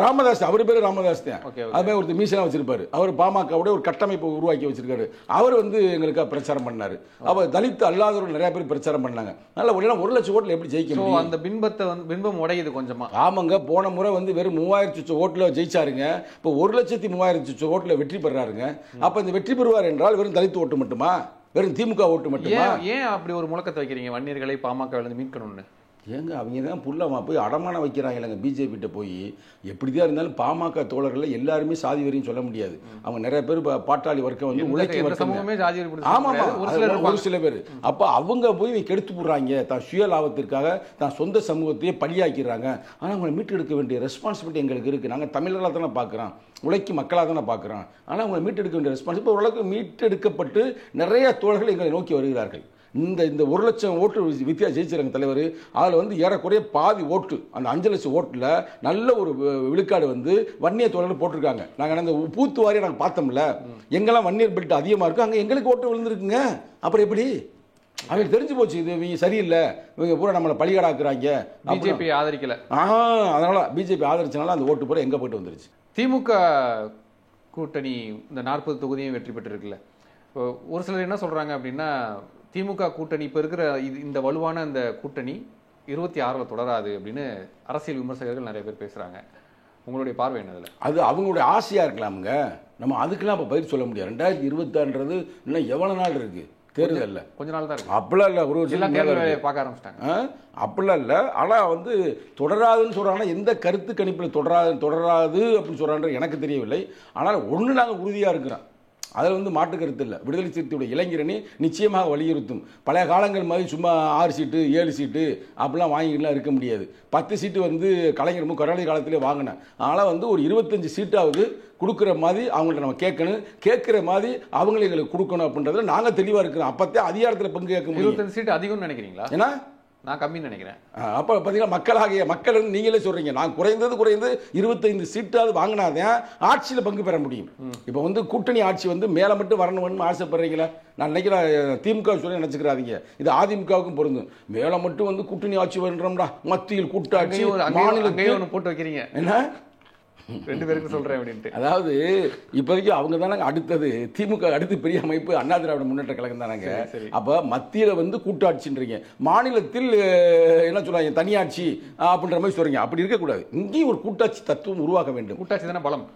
ராமதாஸ், அவர் பேர் ராமதாஸ் தான். அதுமாதிரி ஒருத்தர் மீசனா வச்சிருப்பாரு, அவர் பாமகவுடைய ஒரு கட்டமைப்பை உருவாக்கி வச்சிருக்காரு. அவர் வந்து எங்களுக்காக பிரச்சாரம் பண்ணாரு. அவர் தலித் அல்லாதவர்கள் நிறைய பேர் பிரச்சாரம் பண்ணாங்க. நல்ல 1 லட்சம் ஓட்டில் எப்படி ஜெயிக்க முடியும்? அந்த பிம்பத்தை வந்து பிம்பம் உடையுது கொஞ்சமா. ஆமாங்க, போன முறை வந்து வெறும் 3000 ஓட்டில் ஜெயிச்சாருங்க. இப்போ 1,30,000 ஓட்டில் வெற்றி பெறாருங்க. அப்போ இந்த வெற்றி பெறுவார் என்றால் வெறும் தலித் ஓட்டு மட்டுமா, வெறும் திமுக ஓட்டு மட்டுமா? ஏன் அப்படி ஒரு முழக்கத்தை வைக்கிறீங்க, வன்னியர்களை பாமக மீட்கணும்னு? ஏங்க அவங்க தான் புள்ளமா போய் அடமானம் வைக்கிறாங்க இல்லைங்க பிஜேபிகிட்ட போய். எப்படிதான் இருந்தாலும் பாமக தோழர்கள் எல்லாருமே சாதி வரையும் சொல்ல முடியாது. அவங்க நிறைய பேர் பாட்டாளி வர்க்கம் வந்து உழைக்க வர்க்கம். ஆமாமா, ஒரு சில பேர். அப்போ அவங்க போய் கெடுத்து போடுறாங்க, தான் சுய லாபத்திற்காக தான் சொந்த சமூகத்தையே பலியாக்கிறாங்க. ஆனால் அவங்களை மீட்டெடுக்க வேண்டிய ரெஸ்பான்சிபிலிட்டி எங்களுக்கு இருக்குது. நாங்கள் தமிழர்களாக தானே பார்க்குறோம், உழைக்கும் மக்களாக தானே பார்க்குறோம். ஆனால் அவங்களை மீட்டெடுக்க வேண்டிய ரெஸ்பான்சிபிலிட்டி ஓரளவுக்கு மீட்டெடுக்கப்பட்டு நிறைய தோழர்கள் எங்களை நோக்கி வருகிறார்கள். இந்த 1 லட்சம் ஓட்டு வித்தியாசம் ஜெயிச்சிருங்க தலைவர். அதில் வந்து ஏறக்குறைய பாதி ஓட்டு, அந்த 5 லட்சம் ஓட்டில் நல்ல ஒரு விழுக்காடு வந்து வன்னியர் தோழர்கள் போட்டிருக்காங்க. நாங்கள் அந்த பூத்து வாரியை நாங்கள் பார்த்தோம்ல, எங்கெல்லாம் வன்னியர் பெல்ட் அதிகமாக இருக்கும் அங்கே எங்களுக்கு ஓட்டு விழுந்துருக்குங்க. அப்புறம் எப்படி அவங்களுக்கு தெரிஞ்சு போச்சு, இது இவங்க சரியில்லை, இவங்க பூரா நம்மளை பலிகாடாக்குறாங்க, பிஜேபி ஆதரிக்கல. அதனால பிஜேபி ஆதரிச்சனால அந்த ஓட்டு பூரா எங்கே போயிட்டு வந்துருச்சு. திமுக கூட்டணி இந்த 40 தொகுதியும் வெற்றி பெற்றிருக்குல்ல. ஒரு சிலர் என்ன சொல்றாங்க அப்படின்னா, திமுக கூட்டணி இப்போ இருக்கிற இந்த வலுவான இந்த கூட்டணி 26 தொடராது அப்படின்னு அரசியல் விமர்சகர்கள் நிறைய பேர் பேசுறாங்க. உங்களுடைய பார்வை என்னதுல? அது அவங்களுடைய ஆசையா இருக்கலாமுங்க. நம்ம அதுக்கெல்லாம் இப்போ பதில் சொல்ல முடியாது. 2026 இன்னும் எவ்வளவு நாள் இருக்கு தேர்தலில்? கொஞ்ச நாள் தான் இருக்கு. அப்படிலாம் இல்லை, ஒரு பார்க்க ஆரம்பிச்சிட்டாங்க. அப்படிலாம் இல்லை. ஆனால் வந்து தொடராதுன்னு சொல்கிறாங்கன்னா எந்த கருத்து கணிப்பில் தொடராது அப்படின்னு சொல்கிறாங்க எனக்கு தெரியவில்லை. ஆனால் ஒன்று நாங்கள் உறுதியாக இருக்கிறோம், அதில் வந்து மாற்று கருத்து இல்லை. விடுதலை சிறுத்தையுடைய இளைஞரணி நிச்சயமாக வலியுறுத்தும். பழைய காலங்கள் மாதிரி சும்மா 6 சீட்டு 7 சீட்டு அப்படிலாம் வாங்கிக்கலாம் இருக்க முடியாது. 10 சீட்டு வந்து கலைஞர் கருணாநிதி காலத்திலே வாங்கினேன். அதனால் வந்து ஒரு 25 சீட்டாவது கொடுக்குற மாதிரி அவங்கள்ட்ட நம்ம கேட்கணும், கேட்குற மாதிரி அவங்களை எங்களுக்கு கொடுக்கணும் அப்படின்றதுல நாங்கள் தெளிவாக இருக்கிறோம். அப்போத்தான் அதிகாரத்தில் பங்கு கேட்க முடியும். 25 சீட்டு அதிகம்னு நினைக்கிறீங்களா? ஏன்னா நான் கம்மின்னு நினைக்கிறேன். அப்போ பார்த்தீங்கன்னா மக்கள் நீங்களே சொல்கிறீங்க, நான் குறைந்தது 25 சீட்டாவது வாங்கினாதான் ஆட்சியில் பங்கு பெற முடியும். இப்போ வந்து கூட்டணி ஆட்சி வந்து மேலே மட்டும் வரணும்னு ஆசைப்படுறீங்களா? நான் நினைக்கிறேன் திமுக சொல்லி நினச்சிக்கிறாதீங்க, இது அதிமுகவுக்கும் பொருந்தும். மேலே மட்டும் வந்து கூட்டணி ஆட்சி வருன்றோம்டா, மத்தியில் கூட்டாட்சி மாநிலம் போட்டு வைக்கிறீங்க என்ன? 2 பேருக்கு சொல்றேன் அப்படின்ட்டு. அதாவது இப்போதைக்கு அவங்க தானே அடுத்தது, திமுக அடுத்து பெரிய அமைப்பு அண்ணா திராவிட முன்னேற்ற கழகம் தானாங்க. அப்ப மத்தியில வந்து கூட்டாட்சின்றீங்க, மாநிலத்தில் என்ன சொல்றாங்க தனியாட்சி அப்படின்ற மாதிரி சொல்றீங்க. அப்படி இருக்கக்கூடாது, இங்கேயும் ஒரு கூட்டாட்சி தத்துவம் உருவாக்க வேண்டும். கூட்டாட்சி தானே பலம்,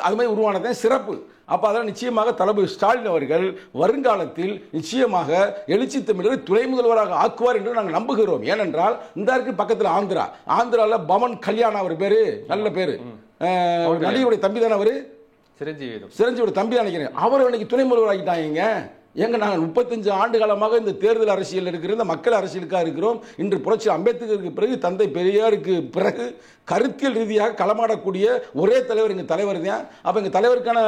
அது மாதிரி உருவானதான் சிறப்பு. அப்ப அதெல்லாம் நிச்சயமாக தளபதி ஸ்டாலின் அவர்கள் வருங்காலத்தில் நிச்சயமாக எழுச்சி தமிழரை துணை முதல்வராக ஆக்குவார் என்று நாங்கள் நம்புகிறோம். ஏனென்றால் இந்த இருக்கு பக்கத்தில் ஆந்திராவில் பவன் கல்யாணம் அவர் பேரு, நல்ல பேரு, நடிகருடைய தம்பி தானே அவரு, சிரஞ்சீவியோட தம்பி நினைக்கிறேன். அவர் இன்னைக்கு துணை முதல்வர் ஆகிட்டாங்க. ஏங்க நாங்கள் 35 ஆண்டு காலமாக இந்த தேர்தல் அரசியல் இருக்கிற இந்த மக்கள் அரசியலுக்காக இருக்கிறோம். இன்று புரட்சி அம்பேத்கருக்கு பிறகு தந்தை பெரியாருக்கு பிறகு கருத்தியல் ரீதியாக களமாடக்கூடிய ஒரே தலைவர் எங்கள் தலைவர் தான். அப்போ எங்கள் தலைவருக்கான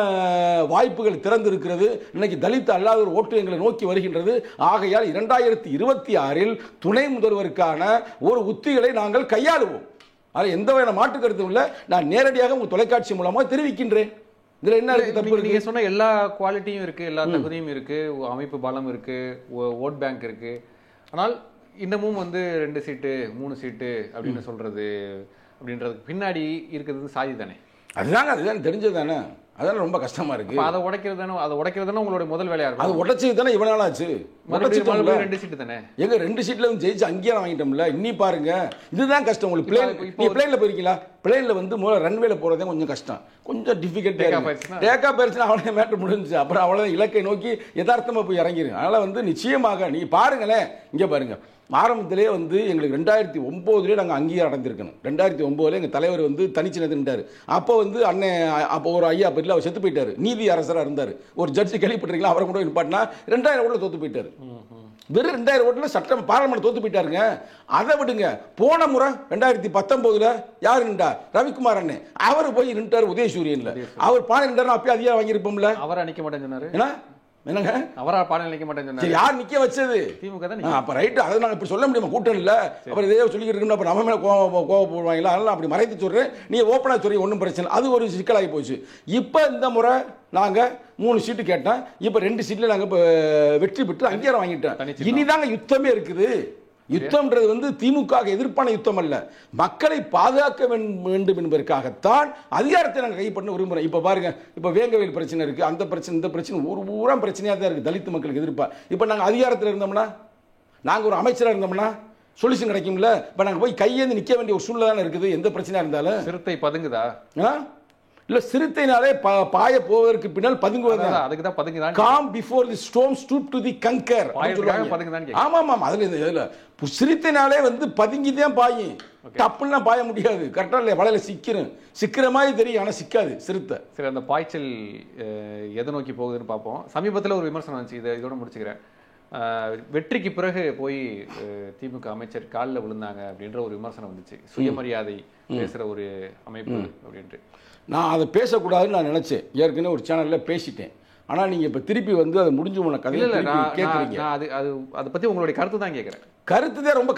வாய்ப்புகள் திறந்து இருக்கிறது. இன்னைக்கு தலித் அல்லாத ஒரு ஓட்டு எங்களை நோக்கி வருகின்றது. ஆகையால் 2026 துணை முதல்வருக்கான ஒரு உத்திகளை நாங்கள் கையாளுவோம். அதில் எந்த வகையான மாற்று கருத்தும் இல்லை. நான் நேரடியாக உங்கள் தொலைக்காட்சி மூலமாக தெரிவிக்கின்றேன். இதுல என்ன இருக்கு தப்பு? நீங்க சொன்ன எல்லா குவாலிட்டியும் இருக்கு, எல்லா தகுதியும் இருக்கு, அமைப்பு பலம் இருக்கு, ஓட் பேங்க் இருக்கு. ஆனால் இன்னமும் வந்து 2 சீட்டு 3 சீட்டு அப்படின்னு சொல்றது அப்படின்றதுக்கு பின்னாடி இருக்கிறது சாதி தானே. அதுதான் தெரிஞ்சது தானே. அதெல்லாம் ரொம்ப கஷ்டமா இருக்கு. அதை உடைக்கிறது தானே உங்களுடைய முதல் வேலையா இருக்கும். அது உடைச்சது தானே இவ்வளவு நாள் ஆச்சு. 2 சீட்டு தானே. எங்க 2 சீட்ல வந்து ஜெயிச்சு அங்கீகாரம் வாங்கிட்டோம்ல. இன்னி பாருங்க, இதுதான் கஷ்டம். உங்களுக்கு பிளேன்ல போயிருக்கீங்களா? பிளேன்ல வந்து முதல்ல ரன்வேல போறதே கொஞ்சம் கஷ்டம், கொஞ்சம் டிஃபிகல்ட்டா இருக்கு. டேக் ஆஃப் ஆயிடுச்சுன்னா அவனே மேட்டர் முடிஞ்சுச்சு. அப்புறம் அவ்வளவு இலக்கை நோக்கி யதார்த்தமா போய் இறங்கிடும். அதனால வந்து நிச்சயமாக நீ பாருங்களேன், இங்க பாருங்க, ஆரம்பத்திலே வந்து எங்களுக்கு 2009 நாங்கள் அங்கீகாரம் அடைஞ்சிருக்கணும். 2009 எங்கள் தலைவர் வந்து தனிச்சு நின்றார். அப்போ வந்து அண்ணன் அப்போ ஒரு ஐயா பேரில் அவர் செத்து போயிட்டார். நீதி அரசராக இருந்தார். ஒரு ஜட்ஜி கேள்விப்பட்டிருக்கீங்களா? அவரை கூட நிப்பாட்டினா 2000 ஓட்டில் தோத்து போயிட்டார். வெறும் 2000 ஓட்டில் சட்டம் பார்லமெண்ட் தோத்து போயிட்டாருங்க. அதை விடுங்க, போன முறை 2019 யார் நின்றா? ரவிக்குமார் அண்ணன். அவர் போய் நின்றார் உதயசூரியன்ல. அவர் பானை நின்றார். அப்பயே அதிகம் வாங்கியிருப்போம்ல. அவரை நிற்க மாட்டேன்னு சொன்னாரு. ஏன்னா என்னங்க அவரா பாடல் நிக்க மாட்டேன்னு யார் நிக்க வச்சது? திமுக தான். அப்ப ரைட், அதை நாங்க இப்படி சொல்ல முடியுமா? கூட்டம் இல்ல, அப்புறம் இதே சொல்லிக்கிட்டு இருக்கணும். அப்ப நம்ம மேல கோவப்படுவாங்களா? அதனால அப்படி மறைத்து சொல்றேன். நீ ஓப்பனா சொல்லி ஒன்றும் பிரச்சனை. அது ஒரு சிக்கலாகி போச்சு. இப்ப இந்த முறை நாங்க 3 சீட்டு கேட்டோம். இப்ப 2 சீட்ல நாங்க வெற்றி பெற்று அங்கீகாரம் வாங்கிட்டோம். இனிதாங்க யுத்தமே இருக்குது. யுத்தம்ன்றது வந்து திமுக எதிர்ப்பான யுத்தம் அல்ல, மக்களை பாதுகாக்க வேண்டும் என்பதற்காகத்தான் அதிகாரத்தை நாங்கள் கைப்பற்ற விரும்புகிறோம். இப்போ பாருங்க, இப்போ வேங்கவேல் பிரச்சனை இருக்கு, அந்த பிரச்சனை இந்த பிரச்சனை ஒரு பூரா பிரச்சனையாக தான் இருக்கு. தலித் மக்களுக்கு எதிர்ப்பா. இப்போ நாங்கள் அதிகாரத்தில் இருந்தோம்னா, நாங்கள் ஒரு அமைச்சராக இருந்தோம்னா சொல்யூஷன் கிடைக்கும்ல. இப்போ நாங்கள் போய் கையேந்து நிற்க வேண்டிய ஒரு சூழ்நிலை தானே இருக்குது. எந்த பிரச்சனையாக இருந்தாலும் சிறுத்தை பதுங்குதா? இல்ல, சிறுத்தைனாலே பாய போவதற்கு பின்னால் பதுங்குவது. அதுக்கு தான் பதுங்குதான். Come before the storm stoop to the conquer. ஆமா ஆமா, அதுல இதுல சிறுத்தைனாலே வந்து பதுங்கிதான் பாயும். தப்புன்னா பாய முடியாது. கரெக்டா இல்லையா? வலையில சிக்கிற மாதிரி தெரியும், ஆனா சிக்காது சிறுத்தை. சரி, அந்த பாய்ச்சல் எதை நோக்கி போகுதுன்னு பார்ப்போம். சமீபத்தில் ஒரு விமர்சனம் வந்துச்சு, இதோட முடிச்சுக்கிறேன். வெற்றிக்கு பிறகு போய் திமுக அமைச்சர் காலில் விழுந்தாங்க அப்படின்ற ஒரு விமர்சனம் வந்துச்சு. சுயமரியாதை பேசுற ஒரு அமைப்பு அப்படின்ட்டு. நான் அதை பேசக்கூடாதுன்னு நான் நினைச்சேன். ஏற்கனவே ஒரு சேனல்ல பேசிட்டேன். ஆனா நீங்க இப்ப திருப்பி வந்து அதை முடிஞ்சு போன கதையில கேட்குறீங்க. அதை பத்தி உங்களுடைய கருத்து தான் கேட்கிறேன். கருத்து தான் ரொம்ப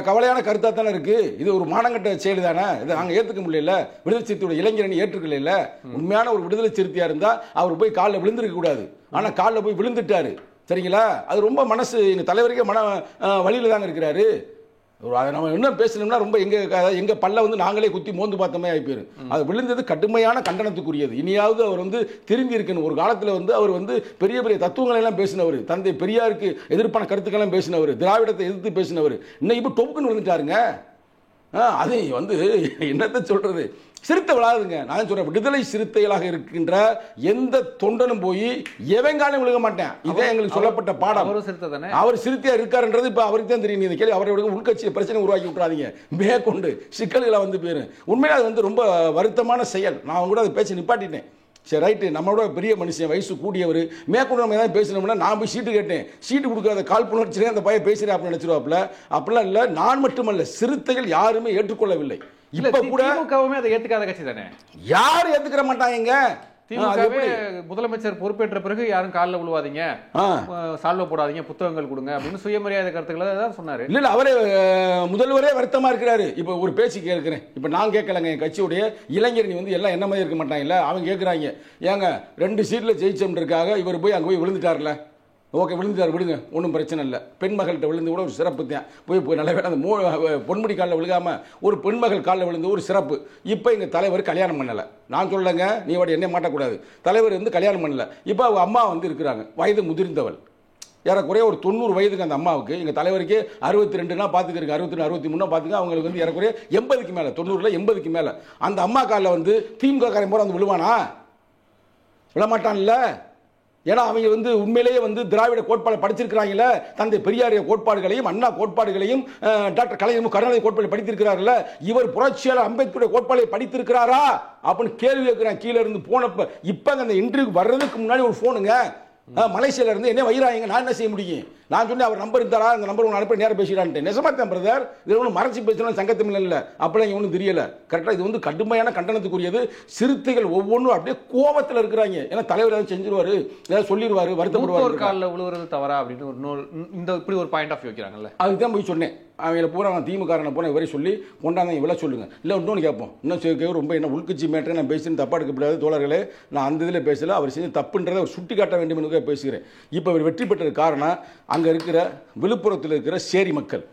கவலையான கருத்தா தானே இருக்கு. இது ஒரு மானங்கட்ட செயல் தானே. இதை நாங்கள் ஏற்றுக்க முடியல. விடுதலை சிறுத்தையோட இளைஞரணி ஏற்றுக்கல. உண்மையான ஒரு விடுதலை சிறுத்தையா இருந்தா அவர் போய் காலில் விழுந்திருக்க கூடாது. ஆனா காலில் போய் விழுந்துட்டாரு. சரிங்களா? அது ரொம்ப மனசு, எங்க தலைவருக்கே மன வழியில தாங்க இருக்கிறாரு. அதை நம்ம என்ன பேசணும்னா ரொம்ப எங்க பல்ல வந்து நாங்களே குத்தி மோந்து பார்த்தமே ஆகி போயிரு. அது விழுந்தது கடுமையான கண்டனத்துக்குரியது. இனியாவது அவர் வந்து திரும்பி இருக்கணும். ஒரு காலத்தில் வந்து அவர் வந்து பெரிய பெரிய தத்துவங்களை எல்லாம் பேசினவர், தந்தை பெரியாருக்கு எதிர்ப்பான கருத்துக்கெல்லாம் பேசினவர், திராவிடத்தை எதிர்த்து பேசினவர். இன்னைக்கு இப்போ டொப்புக்குன்னு விழுந்துட்டாருங்க. அது வந்து என்னத்தை சொல்றது, சிறுத்தை விழாதுங்க. நான் சொல்றேன், விடுதலை சிறுத்தைகளாக இருக்கின்ற எந்த தொண்டனும் போய் எவங்காலும் விழுக மாட்டேன். இதே எங்களுக்கு சொல்லப்பட்ட பாடம். அவர் சிறுத்தையா இருக்காருன்றது இப்ப அவருக்கு தான் தெரியும். இந்த கேள்வி அவரோட உள்கட்சி பிரச்சனை உருவாக்கி விட்டுறாதீங்க. மேற்கொண்டு சிக்கல்களை வந்து போயிரு. உண்மையில அது வந்து ரொம்ப வருத்தமான செயல். நான் கூட அதை பேச்சு நிப்பாட்டிட்டேன். சரி ரைட்டு, நம்மளோட பெரிய மனுஷன், வயசு கூடியவர், மேற்கொண்டு நம்ம ஏதாவது பேசணும்னா நான் போய் சீட்டு கேட்டேன். சீட்டு கொடுக்காத காழ்ப்புணர்ச்சியிலே அந்த பையன் பேசுகிறேன் அப்படின்னு நினைச்சிருவாப்புல. அப்படிலாம் இல்லை. நான் மட்டுமல்ல, சிறுத்தைகள் யாருமே ஏற்றுக்கொள்ளவில்லை. இப்ப கூட அதை ஏத்துக்காத கட்சி தானே. யாரும் ஏத்துக்கிற மாட்டாங்க. முதலமைச்சர் பொறுப்பேற்ற பிறகு யாரும் காலில் விழுவாதீங்க, சால்வ போடாதீங்க, புத்தகங்கள் கொடுங்க அப்படின்னு சுயமரியாதை கருத்துக்களை தான் சொன்னாரு. இல்ல, அவரே முதல்வரே வருத்தமா இருக்கிறாரு. இப்ப ஒரு பேச்சு கேட்கிறேன். இப்ப நான் கேட்கலங்க, என் கட்சியுடைய இளைஞரணி வந்து எல்லாம் என்ன மாதிரி இருக்க மாட்டாங்கல்ல, அவங்க கேட்கறாங்க, ஏங்க 2 சீட்ல ஜெயிச்சோம்ன்றக்காக இவர் போய் அங்க போய் விழுந்துட்டார்ல. ஓகே, விழுந்துட்டார், விடுங்க, ஒன்றும் பிரச்சனை இல்லை. பெண்மகள்கிட்ட விழுந்து கூட ஒரு சிறப்பு தான். போய் நல்ல வேலை அந்த பொன்முடி காலில் விழுகாம ஒரு பெண்மகள் காலில் விழுந்து ஒரு சிறப்பு. இப்போ எங்கள் தலைவர் கல்யாணம் பண்ணலை. நான் சொல்லலைங்க, நீ வாடி என்னை மாட்டக்கூடாது. தலைவர் வந்து கல்யாணம் பண்ணலை. இப்போ அவங்க அம்மா வந்து இருக்கிறாங்க, வயது முதிர்ந்தவள், ஏறக்குறைய ஒரு 90 வயதுக்கு அந்த அம்மாவுக்கு. எங்கள் தலைவருக்கு 62னா பார்த்துக்கிறீங்க, 62 63 பார்த்துக்க. அவங்களுக்கு வந்து ஏறக்குறைய 80க்கு மேலே, 90ல் 80க்கு மேலே. அந்த அம்மா காலில் வந்து திமுக காரன் போகிற வந்து விழுவானா? விழமாட்டான்ல. ஏன்னா அவங்க வந்து உண்மையிலேயே வந்து திராவிட கோட்பாடு படிச்சிருக்கிறாங்கல்ல. தந்தை பெரியாரிய கோட்பாடுகளையும் அண்ணா கோட்பாடுகளையும் டாக்டர் கலைஞர் கருணாநிதி கோட்பாடு படித்திருக்கிறார்கள். இவர் புரட்சியாளர் அம்பேத்கருடைய கோட்பாடை படித்திருக்கிறாரா அப்படின்னு கேள்வி கேட்கிறேன். கீழே இருந்து போனப்ப இப்ப அந்த இன்டர்வியூ வர்றதுக்கு முன்னாடி ஒரு போனுங்க, மலேசியால இருந்து என்ன வைராங்க, நான் என்ன செய்ய முடியும்? நான் சொன்னேன், அவர் நம்பர் இருந்தாரா, அந்த நம்பர் ஒன்று அனுப்பி நேரம் பேசிடான்ட்டு. நிஜமா தான் பிரதர், இது ஒன்றும் மறைச்சி பேசணும் சங்கத்தமிழ் இல்லை. அப்படிலாம் ஒன்றும் தெரியல. கரெக்டாக இது வந்து கடுமையான கண்டனத்துக்குரியது. சிறுத்தைகள் ஒவ்வொன்றும் அப்படியே கோபத்தில் இருக்கிறாங்க. ஏன்னா தலைவர் ஏதாவது செஞ்சிருவாரு, ஏதாவது சொல்லிடுவாரு, வருத்தப்படுவார். காலில் விழுவுறது தவறா அப்படின்னு ஒரு இந்த இப்படி ஒரு பாயிண்ட் ஆஃப் வைக்கிறாங்கல்ல. அதுதான் போய் சொன்னேன். அவங்கள பூரா திமுக போன இவரை சொல்லி கொண்டாந்து இவ்வளோ சொல்லுங்க. இல்லை இன்னொன்று கேட்போம், இன்னும் ரொம்ப என்ன உள்கட்சி மேட்டரை நான் பேசுன்னு தப்பா எடுக்கப்படாது தோழர்களே. நான் அந்த இதில் பேசல, அவர் செஞ்சு தப்புன்றதை அவர் சுட்டி காட்ட வேண்டும் என்று பேசுகிறேன். இப்போ அவர் வெற்றி பெற்றது காரணம் அங்கே இருக்கிற விழுப்புரத்தில் இருக்கிற சேரி மக்கள்,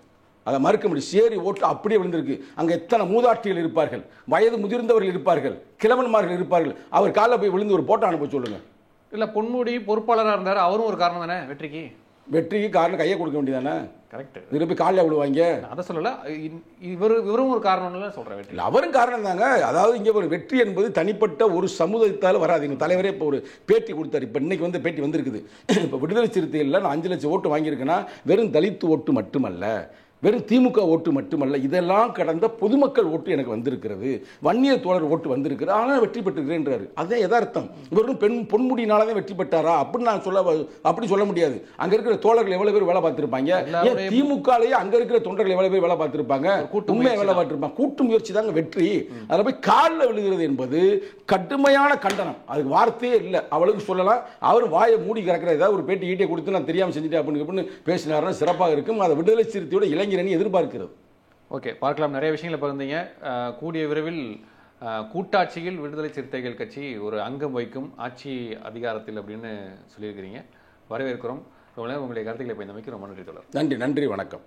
அதை மறுக்க முடியும், சேரி ஓட்டு அப்படியே விழுந்திருக்கு. அங்கே எத்தனை மூதாட்டிகள் இருப்பார்கள், வயது முதிர்ந்தவர்கள் இருப்பார்கள், கிழவன்மார்கள் இருப்பார்கள். அவர் காலைல போய் விழுந்து ஒரு போட்டோ அனுப்ப சொல்லுங்க. இல்லை, பொன்முடி பொறுப்பாளராக இருந்தார், அவரும் ஒரு காரணம் தானே வெற்றிக்கு காரணம் கையை கொடுக்க வேண்டியதானே. கரெக்ட். திருப்பி காலைல விழுவாங்க. அதை சொல்லலை, இவரும் ஒரு காரணம்னு சொல்கிறேன். வெற்றி அவரும் காரணம் தாங்க. அதாவது இங்கே ஒரு வெற்றி என்பது தனிப்பட்ட ஒரு சமுதாயத்தால் வராது. எங்கள் தலைவரே இப்போ ஒரு பேட்டி கொடுத்தாரு. இப்போ இன்னைக்கு வந்து பேட்டி வந்திருக்குது. இப்போ விடுதலை சிறுத்தைகளில் நான் 5 லட்சம் ஓட்டு வாங்கியிருக்கேன்னா வெறும் தலித்து ஓட்டு மட்டுமல்ல, வெறும் திமுக ஓட்டு மட்டுமல்ல, இதெல்லாம் கடந்த பொதுமக்கள் ஓட்டு எனக்கு வந்திருக்கிறது, வன்னியர் தோழர் ஓட்டு வந்திருக்கிறது, ஆனால் வெற்றி பெற்றுக்கிறேன்றாரு. அதே யதார்த்தம். இவரும் பொன்முடியினால தான் வெற்றி பெற்றாரா அப்படின்னு நான் அப்படி சொல்ல முடியாது. அங்க இருக்கிற தோழர்கள் எவ்வளவு பேர் வேலை பார்த்திருப்பாங்க, திமுகலேயே அங்க இருக்கிற தொண்டர்கள் எவ்வளவு பேர் வேலை பார்த்திருப்பாங்க, உண்மையை வேலை பார்த்திருப்பாங்க. கூட்டு முயற்சி தாங்க வெற்றி. அதில் போய் காலில் விழுகிறது என்பது கடுமையான கண்டனம். அதுக்கு வார்த்தையே இல்லை. அவளுக்கு சொல்லலாம், அவர் வாயை மூடி கிடக்கிற ஏதாவது ஒரு பேட்டி ஈட்டியை கொடுத்து நான் தெரியாமல் செஞ்சுட்டேன் அப்படின்னு பேசினாருன்னா சிறப்பாக இருக்கும். அதை விடுதலை சிறுத்தையோட இளைஞரணி எதிர்பார்க்கிறது. ஓகே, பார்க்கலாம். நிறைய விஷயங்களை பகிர்ந்தீங்க. கூடிய விரைவில் கூட்டாட்சியில் விடுதலை சிறுத்தைகள் கட்சி ஒரு அங்கம் வைக்கும் ஆட்சி அதிகாரத்தில் அப்படின்னு சொல்லியிருக்கிறீங்க. வரவேற்கிறோம். உங்களுடைய கருத்துக்களை பயந்தமைக்கு ரொம்ப நன்றி. நன்றி, வணக்கம்.